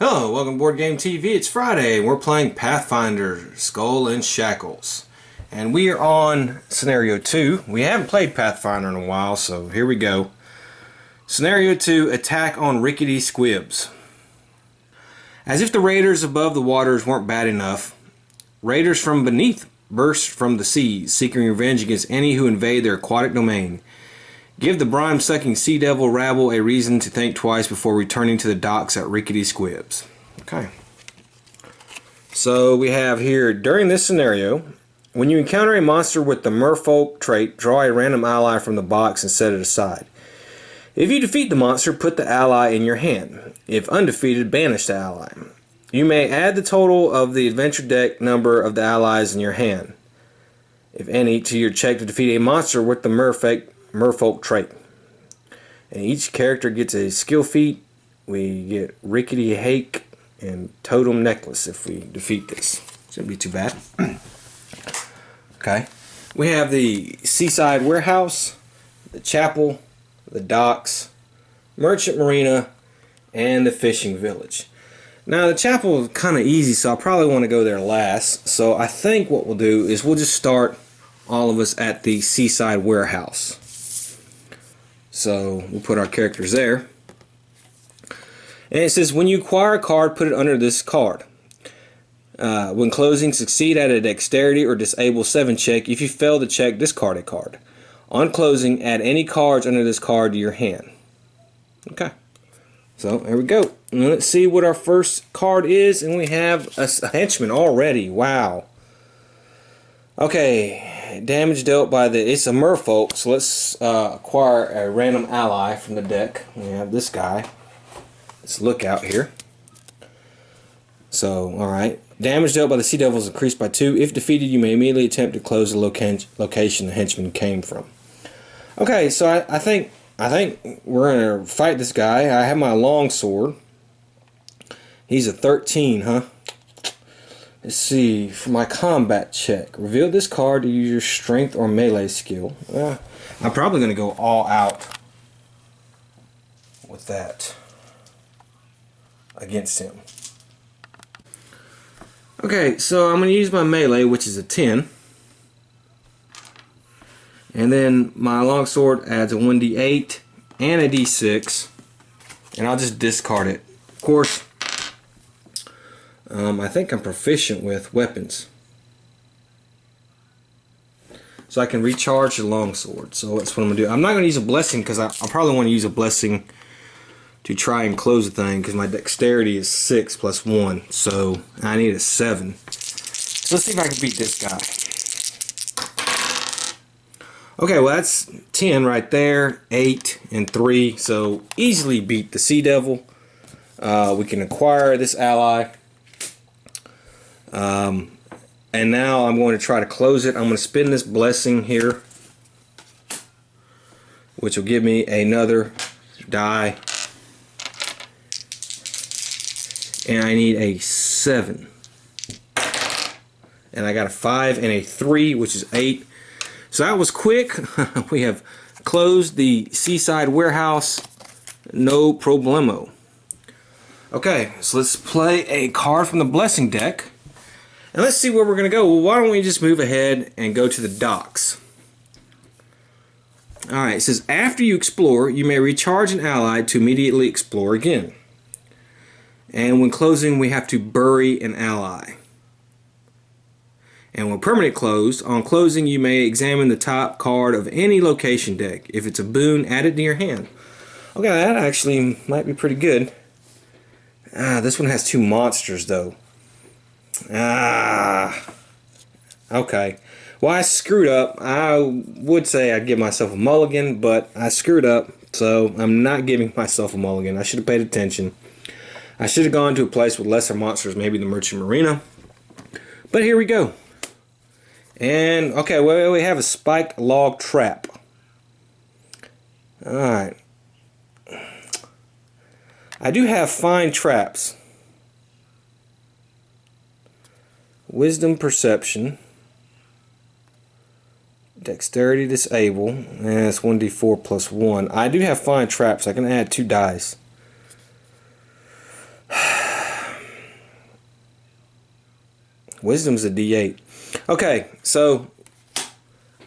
Hello, welcome to Boardgame TV. It's Friday and we're playing Pathfinder, Skull and Shackles. And we are on Scenario 2. We haven't played Pathfinder in a while, so here we go. Scenario 2, Attack on Rickety Squibs. As if the raiders above the waters weren't bad enough, raiders from beneath burst from the seas, seeking revenge against any who invade their aquatic domain. Give the brine-sucking sea devil rabble a reason to think twice before returning to the docks at Rickety Squibs. Okay. So we have here, during this scenario, when you encounter a monster with the merfolk trait, draw a random ally from the box and set it aside. If you defeat the monster, put the ally in your hand. If undefeated, banish the ally. You may add the total of the adventure deck number of the allies in your hand, if any, to your check to defeat a monster with the merfolk trait. And each character gets a skill feat. We get rickety hake and totem necklace if we defeat this. Shouldn't be too bad. Okay. We have the seaside warehouse, the chapel, the docks, merchant marina, and the fishing village. Now the chapel is kind of easy, so I probably want to go there last. So I think what we'll do is we'll just start all of us at the seaside warehouse. So we'll put our characters there. And it says, when you acquire a card, put it under this card. When closing, succeed at a dexterity or disable 7 check. If you fail the check, discard a card. On closing, add any cards under this card to your hand. Okay. So there we go. And let's see what our first card is. And we have a henchman already. Wow. Okay, damage dealt by it's a merfolk, so let's acquire a random ally from the deck. We have this guy. Let's look out here. So, alright. Damage dealt by the sea devil is increased by 2. If defeated, you may immediately attempt to close the location the henchman came from. Okay, so I think we're going to fight this guy. I have my long sword. He's a 13, huh? Let's see, for my combat check, reveal this card to use your strength or melee skill. I'm probably going to go all out with that against him. Okay, so I'm going to use my melee, which is a 10. And then my longsword adds a 1d8 and a d6. And I'll just discard it. Of course, I think I'm proficient with weapons. So I can recharge the longsword. So that's what I'm going to do. I'm not going to use a blessing because I probably want to use a blessing to try and close the thing because my dexterity is 6 plus 1. So I need a 7. So let's see if I can beat this guy. Okay, well that's 10 right there. 8 and 3. So easily beat the sea devil. We can acquire this ally. And now I'm going to try to close it. I'm going to spin this blessing here, which will give me another die. And I need a 7. And I got a 5 and a 3, which is 8. So that was quick. We have closed the seaside warehouse. No problemo. Okay, so let's play a card from the blessing deck. And let's see where we're going to go. Well, why don't we just move ahead and go to the docks. Alright, it says, after you explore, you may recharge an ally to immediately explore again. And when closing, we have to bury an ally. And when permanent closed, on closing, you may examine the top card of any location deck. If it's a boon, add it to your hand. Okay, that actually might be pretty good. This one has 2 monsters, though. Okay. Well, I screwed up. I would say I'd give myself a mulligan, but I screwed up, so I'm not giving myself a mulligan. I should have paid attention. I should have gone to a place with lesser monsters, maybe the merchant marina. But here we go. And, okay, well, we have a spiked log trap. Alright. I do have fine traps. Wisdom, perception, dexterity, disable, and it's 1d4 plus 1. I do have fine traps. I can add 2 dice. Wisdom's a D8. Okay, so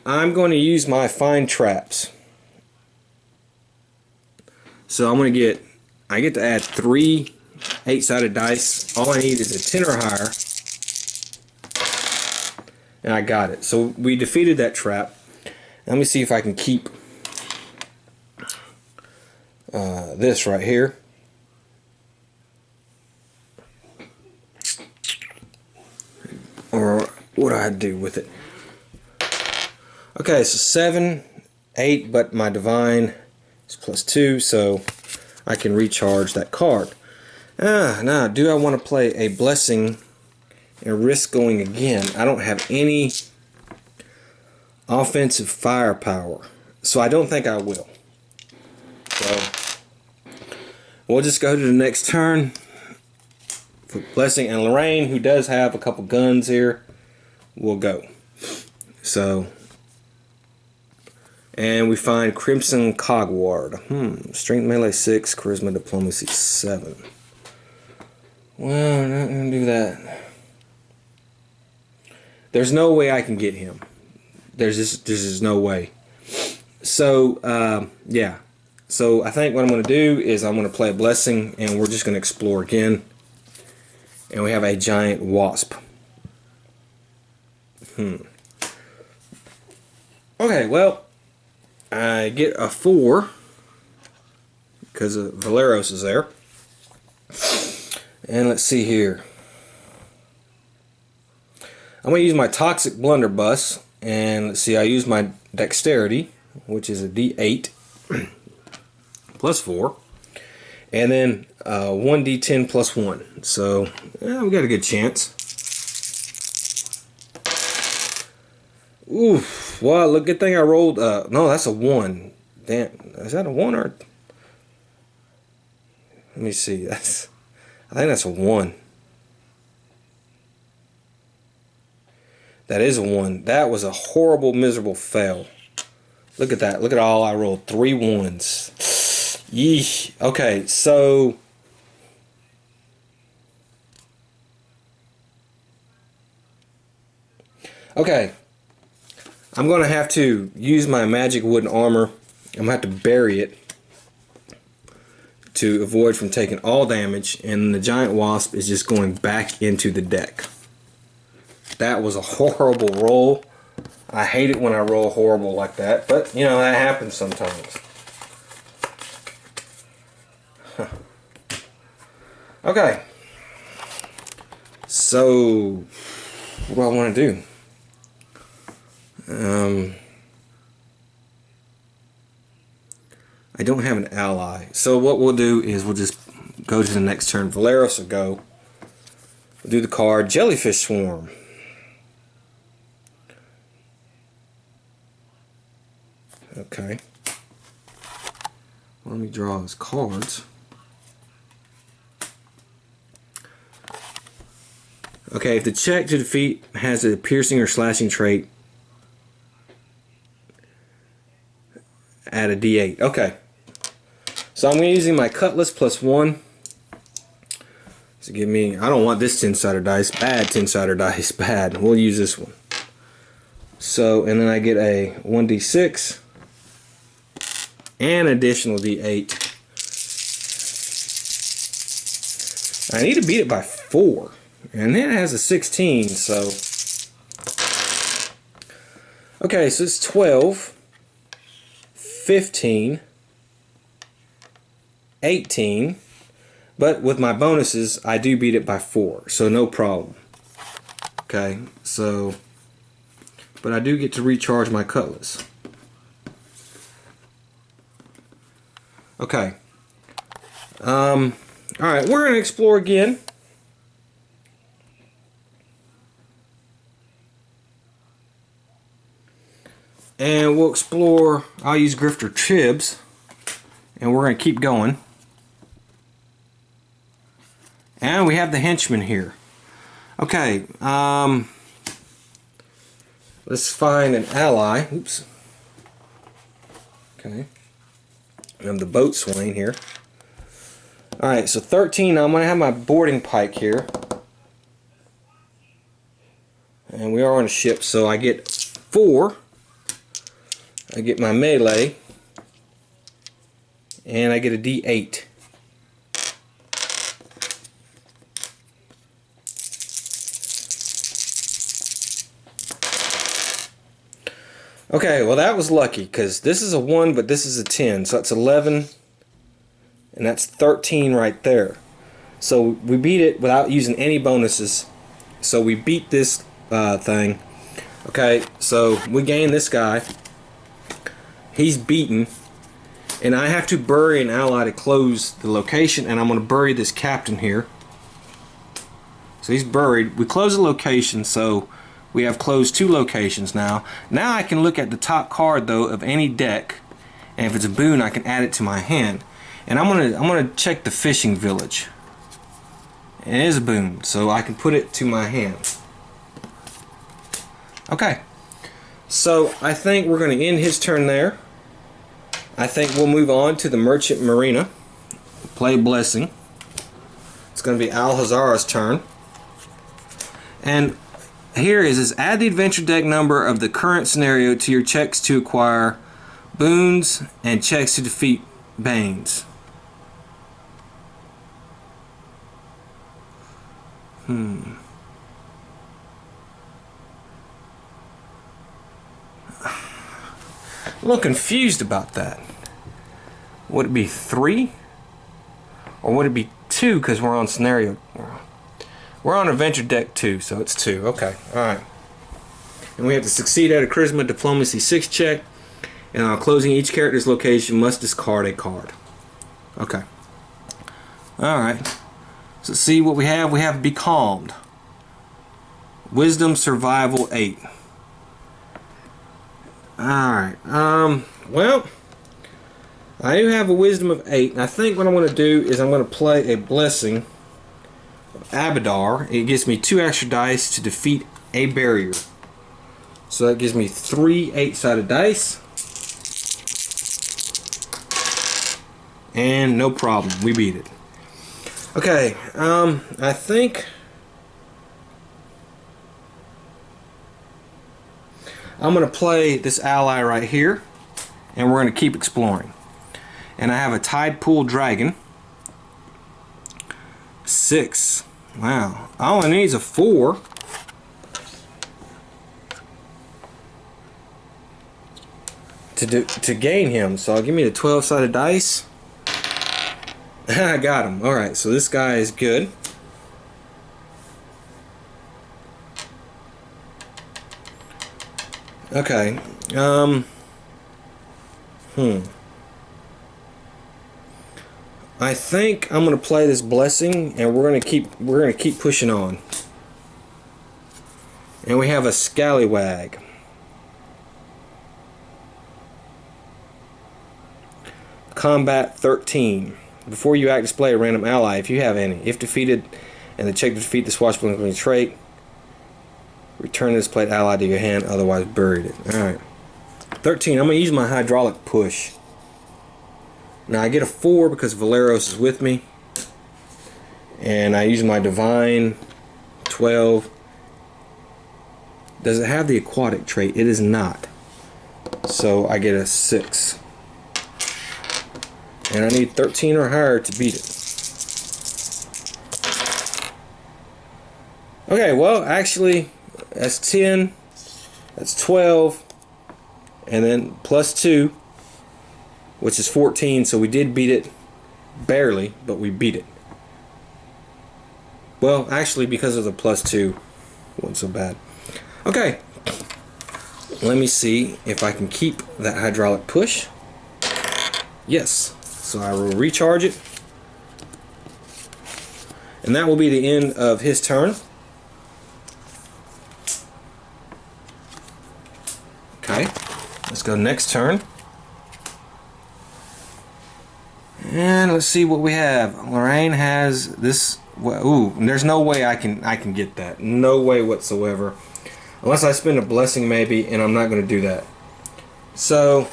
I'm going to use my find traps. So I'm going to I get to add 3 8-sided dice. All I need is a 10 or higher. And I got it. So we defeated that trap. Let me see if I can keep this right here. Or what do I do with it? Okay, so 7, 8, but my divine is +2, so I can recharge that card. Now, do I want to play a blessing and risk going again? I don't have any offensive firepower, so I don't think I will. So we'll just go to the next turn for blessing, and Lorraine, who does have a couple guns here, will go. So, and we find Crimson Cogward. Strength melee 6, charisma diplomacy 7. Well, I'm not gonna do that. There's no way I can get him. There's just no way. So yeah. So I think what I'm going to do is I'm going to play a blessing, and we're just going to explore again. And we have a giant wasp. Okay, well, I get a 4 because Valeros is there. And let's see here. I'm going to use my Toxic Blunderbuss, and let's see, I use my Dexterity, which is a D8 +4, and then 1D10 +1. So yeah, we got a good chance. Oof! Well, look, good thing I rolled. No, that's a 1. Damn, is that a 1 or? Let me see. I think that's a 1. That is a 1. That was a horrible, miserable fail. Look at that. Look at all I rolled. 3 1s. Yeesh. Okay, so okay. I'm going to have to use my magic wooden armor. I'm going to have to bury it to avoid from taking all damage, and the giant wasp is just going back into the deck. That was a horrible roll. I hate it when I roll horrible like that, but you know, that happens sometimes. Okay. So, what do I want to do? I don't have an ally. So what we'll do is we'll just go to the next turn. Valeros will go. We'll do the card Jellyfish Swarm. Okay. Let me draw his cards. Okay, if the check to defeat has a piercing or slashing trait, add a D8. Okay. So I'm using my Cutlass +1 to give me, I don't want this 10-sided dice, bad 10-sided dice, bad. We'll use this one. So, and then I get a 1d6 and additional d8. I need to beat it by 4, and then it has a 16, so okay, so it's 12, 15, 18, but with my bonuses I do beat it by 4, so no problem. Okay, so but I do get to recharge my Cutlass. Okay. Alright, we're going to explore again. And we'll explore, I'll use Grifter Chibs, and we're going to keep going. And we have the henchman here. Okay, let's find an ally. Oops. Okay. I'm the boatswain here. Alright, so 13, I'm going to have my boarding pike here. And we are on a ship, so I get 4. I get my melee, and I get a D8. Okay, well that was lucky, because this is a 1, but this is a 10, so that's 11, and that's 13 right there. So we beat it without using any bonuses. So we beat this thing. Okay, so we gain this guy. He's beaten, and I have to bury an ally to close the location, and I'm going to bury this captain here. So he's buried. We close the location, so we have closed 2 locations now. Now I can look at the top card though of any deck, and if it's a boon I can add it to my hand. And I'm gonna check the fishing village. And it is a boon, so I can put it to my hand. Okay, so I think we're going to end his turn there. I think we'll move on to the Merchant Marina. Play Blessing. It's going to be Alhazar's turn. And here is add the adventure deck number of the current scenario to your checks to acquire boons and checks to defeat banes. I'm a little confused about that. Would it be 3? Or would it be 2 because we're on scenario? We're on adventure deck 2, so it's 2. Okay, alright. And we have to succeed at a Charisma Diplomacy 6 check. And on closing each character's location must discard a card. Okay. Alright. So let's see what we have. We have Becalmed. Wisdom Survival 8. Alright. Well, I do have a Wisdom of 8. And I think what I'm going to do is I'm going to play a Blessing of Abadar. It gives me 2 extra dice to defeat a barrier. So that gives me 3 8-sided dice. And no problem. We beat it. Okay. I think I'm going to play this ally right here, and we're going to keep exploring. And I have a Tide Pool Dragon. 6. Wow. All I need is a 4. To gain him. So give me the 12-sided dice. I got him. Alright, so this guy is good. Okay. I think I'm gonna play this Blessing, and we're gonna keep pushing on. And we have a Scallywag. Combat 13. Before you act, display a random ally if you have any. If defeated, and the check to defeat the swashbuckling trait, return this played ally to your hand, otherwise buried it. Alright. 13. I'm going to use my hydraulic push. Now I get a 4 because Valeros is with me. And I use my divine 12. Does it have the aquatic trait? It is not. So I get a 6. And I need 13 or higher to beat it. Okay, well, actually, that's 10, that's 12, and then plus 2, which is 14, so we did beat it barely, but we beat it. Well, actually, because of the plus 2, it wasn't so bad. Okay, let me see if I can keep that hydraulic push. Yes. So I will recharge it, and that will be the end of his turn. Okay, let's go next turn, and let's see what we have. Lorraine has this. Ooh, there's no way I can get that. No way whatsoever, unless I spend a Blessing maybe, and I'm not going to do that. So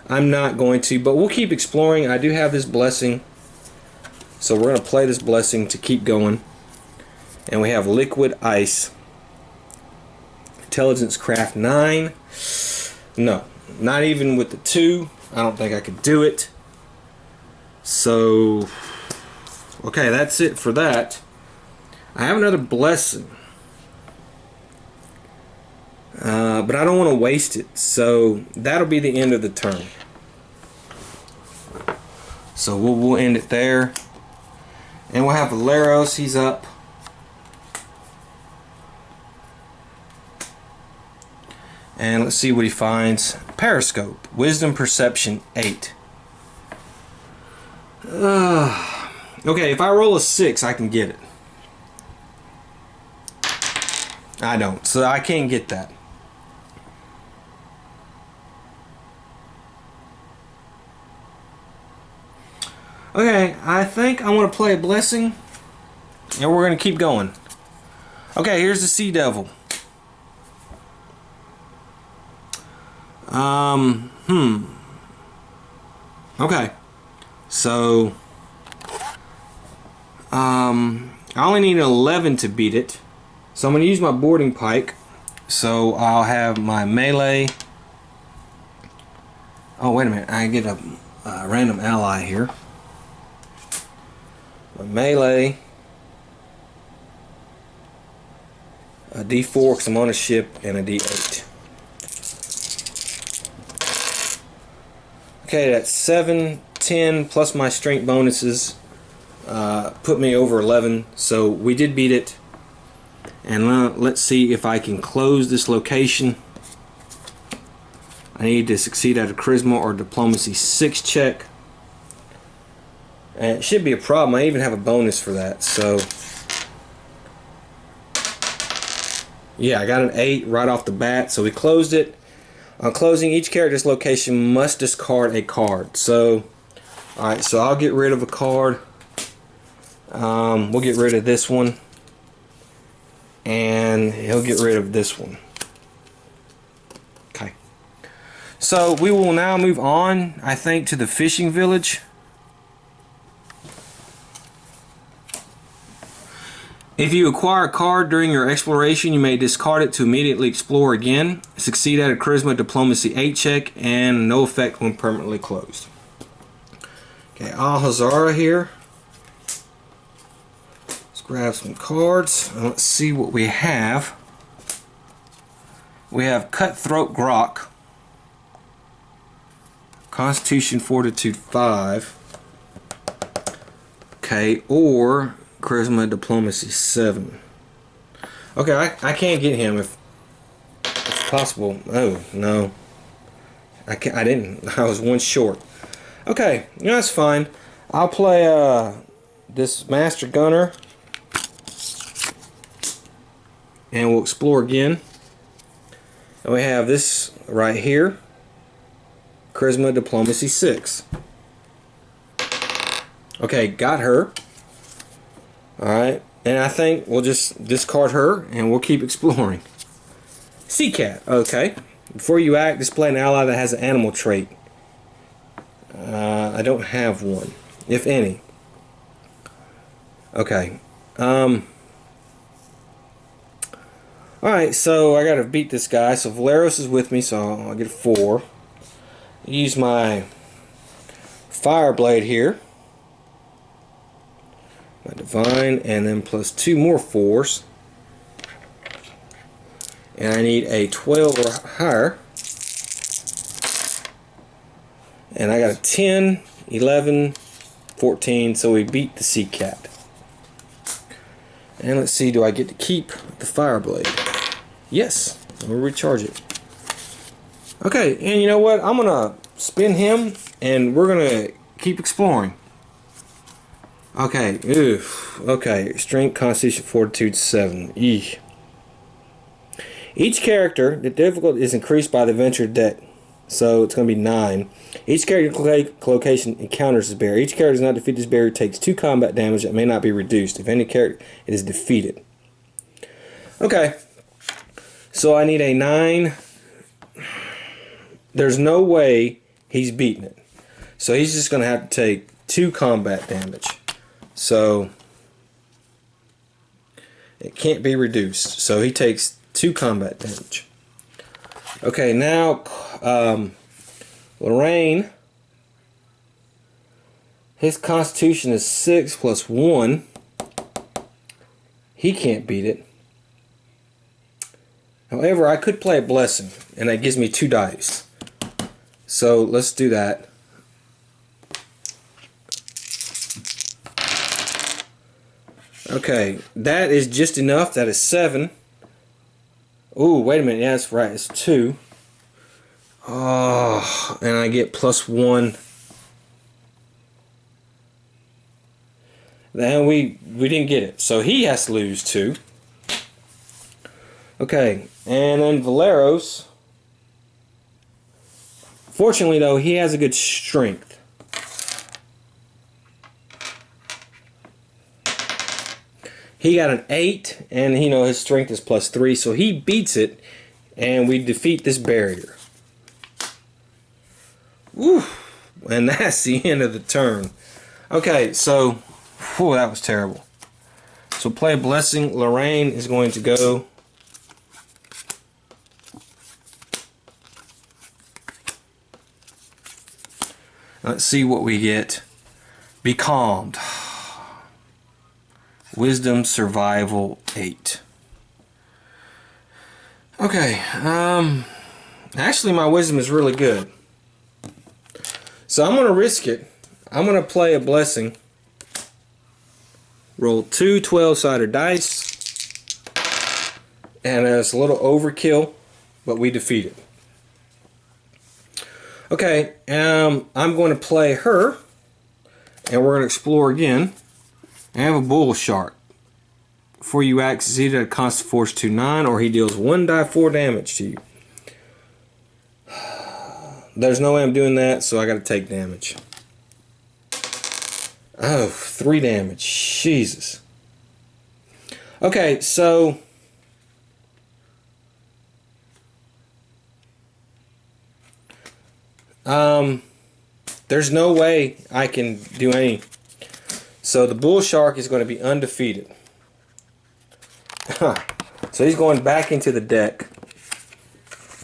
I'm not going to, but we'll keep exploring. I do have this Blessing, so we're going to play this Blessing to keep going. And we have Liquid Ice. Intelligence craft 9. No, not even with the 2. I don't think I could do it. So, okay, that's it for that. I have another blessing. But I don't want to waste it. So, that'll be the end of the turn. So, we'll end it there. And we'll have Valeros, he's up. And let's see what he finds. Periscope. Wisdom Perception 8. Okay, if I roll a 6, I can get it. I don't, so I can't get that. Okay, I think I want to play a blessing. And we're going to keep going. Okay, here's the Sea Devil. Okay. So, I only need an 11 to beat it. So I'm going to use my boarding pike. So I'll have my melee. Oh, wait a minute. I get a random ally here. My melee. A D4 because I'm on a ship, and a D8. Okay, that's 7, 10 plus my strength bonuses put me over 11. So we did beat it. And let's see if I can close this location. I need to succeed at a charisma or diplomacy 6 check. And it should be a problem. I even have a bonus for that. So yeah, I got an 8 right off the bat. So we closed it. On closing, each character's location must discard a card. So, alright, so I'll get rid of a card. We'll get rid of this one. And he'll get rid of this one. Okay. So we will now move on, I think, to the fishing village. If you acquire a card during your exploration, you may discard it to immediately explore again. Succeed at a charisma diplomacy 8 check, and no effect when permanently closed. Okay, Al-Hazara here. Let's grab some cards. And let's see what we have. We have Cutthroat Grok. Constitution Fortitude 5. Okay, or Charisma Diplomacy 7. Okay, I can't get him if it's possible. Oh, no. I didn't. I was one short. Okay, that's fine. I'll play this Master Gunner. And we'll explore again. And we have this right here. Charisma Diplomacy 6. Okay, got her. Alright, and I think we'll just discard her and we'll keep exploring. Sea Cat, okay. Before you act, display an ally that has an animal trait. I don't have one, if any. Okay. Alright, so I gotta beat this guy. So Valeros is with me, so I'll get a 4. Use my Fire Blade here. My Divine, and then plus 2 more 4s. And I need a 12 or higher. And I got a 10, 11, 14, so we beat the Sea Cat. And let's see, do I get to keep the Fire Blade? Yes, we'll recharge it. Okay, and you know what? I'm gonna spin him, and we're gonna keep exploring. Okay, oof. Okay, Strength, Constitution, Fortitude 7. Eesh. Each character, the difficulty is increased by the adventure deck, so it's going to be 9. Each character location encounters this barrier. Each character does not defeat this barrier takes 2 combat damage that may not be reduced. If any character it is defeated. Okay, so I need a 9. There's no way he's beating it. So he's just going to have to take 2 combat damage. So it can't be reduced. So he takes 2 combat damage. Okay, now Lorraine, his constitution is 6 plus 1. He can't beat it. However, I could play a blessing, and that gives me 2 dice. So let's do that. Okay, that is just enough. That is 7. Ooh, wait a minute. Yeah, that's right. It's 2. Oh, and I get plus 1. Then we didn't get it. So he has to lose 2. Okay, and then Valeros. Fortunately, though, he has a good strength. He got an 8, and his strength is plus 3, so he beats it, and we defeat this barrier. Woo! And that's the end of the turn. Okay, so, whew, that was terrible. So play a blessing. Lorraine is going to go. Let's see what we get. Be calmed. Wisdom, survival, 8. Okay, actually my wisdom is really good. So I'm going to risk it. I'm going to play a blessing. Roll 2 12-sided dice. And it's a little overkill, but we defeat it. Okay, I'm going to play her. And we're going to explore again. I have a bull shark. Before you act, succeed at a constant force 2/9, or he deals 1d4 damage to you. There's no way I'm doing that, so I got to take damage. Oh, 3 damage. Jesus. Okay, so there's no way I can do any. So the bull shark is going to be undefeated. So he's going back into the deck.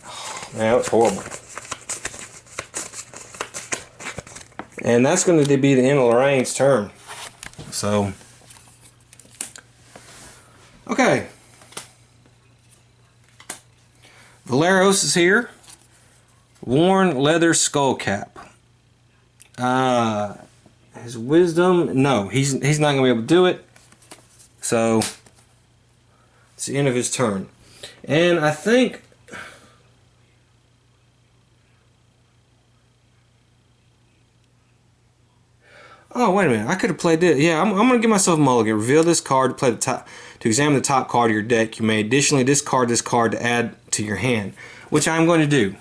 Oh, man, that was horrible. And that's going to be the end of Lorraine's turn. So, okay. Valeros is here. Worn leather skull cap. His wisdom, no, he's not going to be able to do it. So, it's the end of his turn. And I think... Oh, wait a minute. I could have played this. Yeah, I'm going to give myself a mulligan. Reveal this card to play the top, to examine the top card of your deck. You may additionally discard this card to add to your hand, which I'm going to do.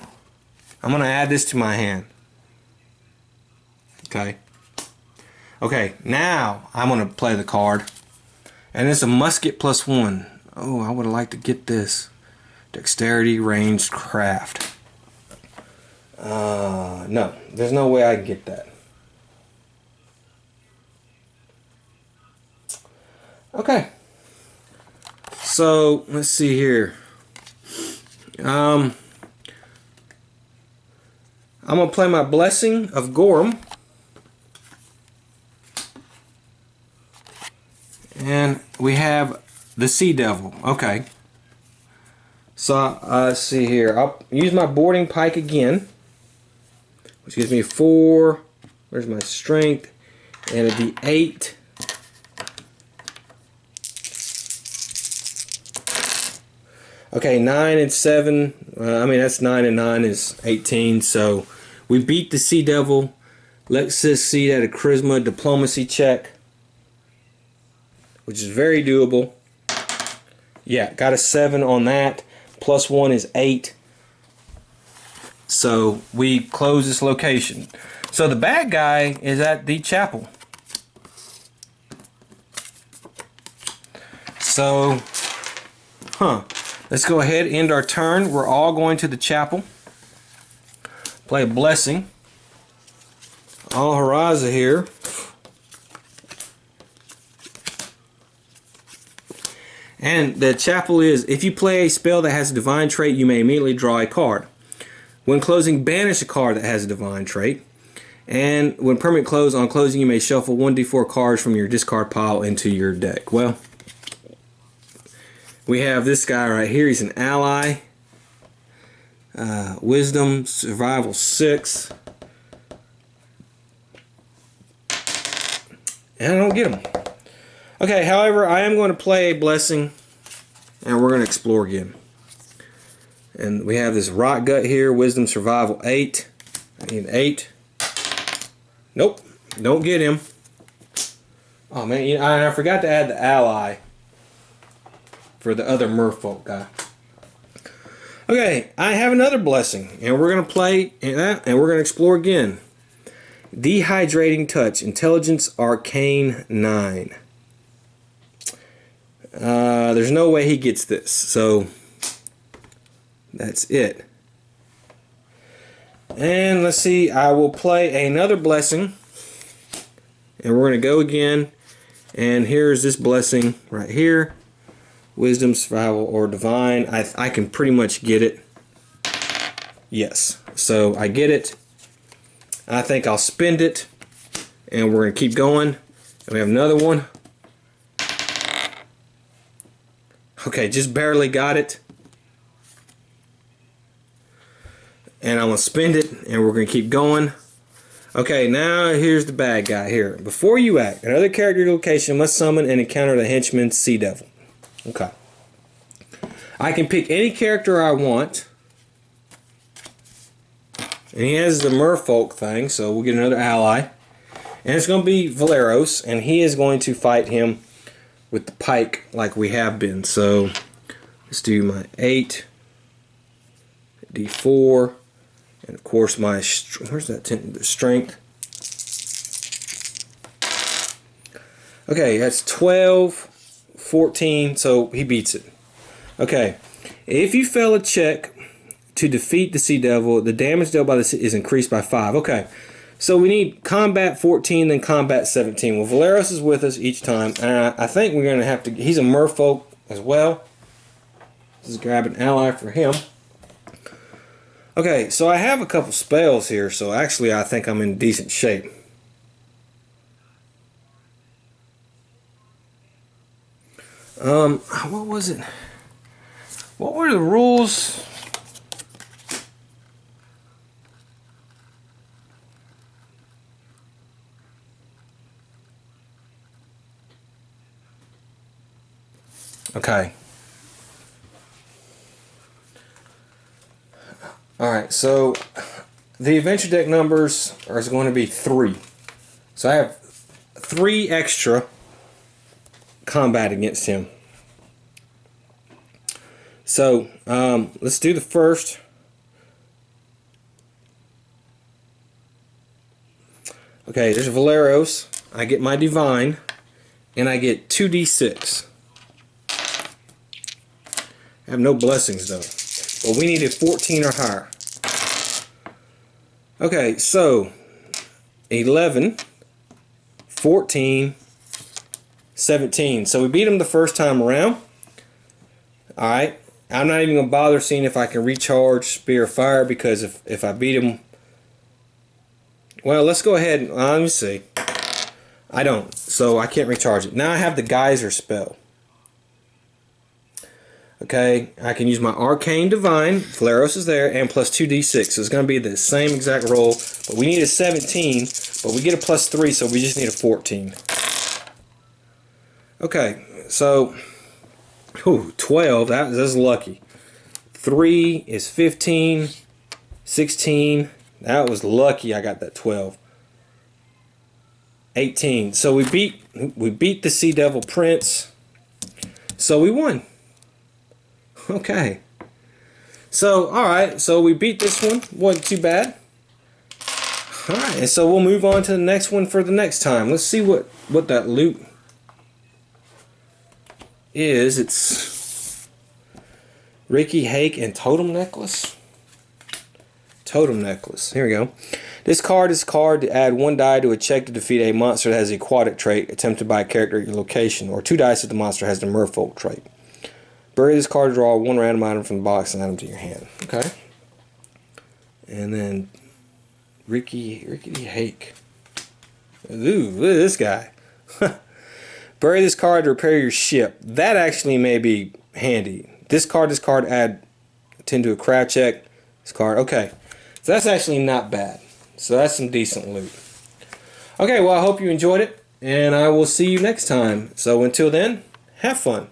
I'm going to add this to my hand. Okay. Okay, now I'm going to play the card. And it's a musket plus 1. Oh, I would have liked to get this. Dexterity, ranged, craft. No, there's no way I can get that. Okay. So, let's see here. I'm going to play my Blessing of Gorham. And we have the Sea Devil. Okay. So, let's see here. I'll use my boarding pike again, which gives me 4. Where's my strength? And a D8. Okay, 9 and 7. I mean, that's 9 and 9 is 18. So, we beat the Sea Devil. Let's succeed at a charisma diplomacy check, which is very doable. Yeah, got a 7 on that. Plus 1 is 8. So we close this location. So the bad guy is at the chapel. So, let's go ahead, end our turn. We're all going to the chapel. Play a blessing. All Haraza here. And the chapel is, if you play a spell that has a divine trait, you may immediately draw a card. When closing, banish a card that has a divine trait. And when permanent close, on closing, you may shuffle 1d4 cards from your discard pile into your deck. Well, we have this guy right here. He's an ally. Wisdom, survival 6. And I don't get him. Okay, however, I am going to play a blessing, and we're going to explore again. And we have this rot gut here, wisdom, survival 8. I need 8. Nope, don't get him. Oh man, I forgot to add the ally for the other merfolk guy. Okay, I have another blessing, and we're going to play that, and we're going to explore again. Dehydrating Touch, Intelligence Arcane 9. There's no way he gets this, so that's it. And let's see, I will play another blessing, and we're going to go again. And here's this blessing right here. Wisdom, survival, or divine. I can pretty much get it. Yes, so I get it. I think I'll spend it, and we're going to keep going. And we have another one. Okay, just barely got it. And I'm going to spend it, and we're going to keep going. Okay, now here's the bad guy here. Before you act, another character location must summon and encounter the henchman Sea Devil. Okay. I can pick any character I want. And he has the merfolk thing, so we'll get another ally. And it's going to be Valeros, and he is going to fight him with the pike like we have been. So let's do my 8, D4, and of course my, where's that strength? Okay, that's 12, 14, so he beats it. Okay, if you fail a check to defeat the Sea Devil, the damage dealt by the sea is increased by 5. Okay, so we need combat 14, then combat 17. Well, Valeros is with us each time, and I think we're going to have to, he's a merfolk as well. Let's grab an ally for him. Okay, so I have a couple spells here, so actually I think I'm in decent shape. What was it? What were the rules? Okay. Alright, so the adventure deck numbers are going to be 3. So I have 3 extra combat against him. So let's do the first. Okay, there's Valeros. I get my divine, and I get 2d6. I have no blessings though, but we needed 14 or higher. Okay, so 11, 14, 17. So we beat him the first time around. Alright, I'm not even going to bother seeing if I can recharge Spear of Fire, because if I beat him... Well, let's go ahead and... let me see. I don't, so I can't recharge it. Now I have the Geyser spell. Okay, I can use my Arcane Divine, Valeros is there, and plus 2d6. So it's going to be the same exact roll, but we need a 17, but we get a plus 3, so we just need a 14. Okay, so... Ooh, 12, that's lucky. 3 is 15, 16, that was lucky I got that 12. 18, so we beat the Sea Devil Prince, so we won. Okay. So, alright, so we beat this one, wasn't too bad. Alright, and so we'll move on to the next one for the next time. Let's see what that loot is. It's Ricky Hake and Totem Necklace. Totem Necklace. Here we go. This card is card to add 1 die to a check to defeat a monster that has the aquatic trait attempted by a character at your location, or 2 dice if the monster has the merfolk trait. Bury this card, draw one random item from the box and add them to your hand. Okay. And then rickety hake. Ooh, look at this guy. Bury this card to repair your ship. That actually may be handy. Discard this card, add 10 to a craft check. This card, okay. So that's actually not bad. So that's some decent loot. Okay, well, I hope you enjoyed it, and I will see you next time. So until then, have fun.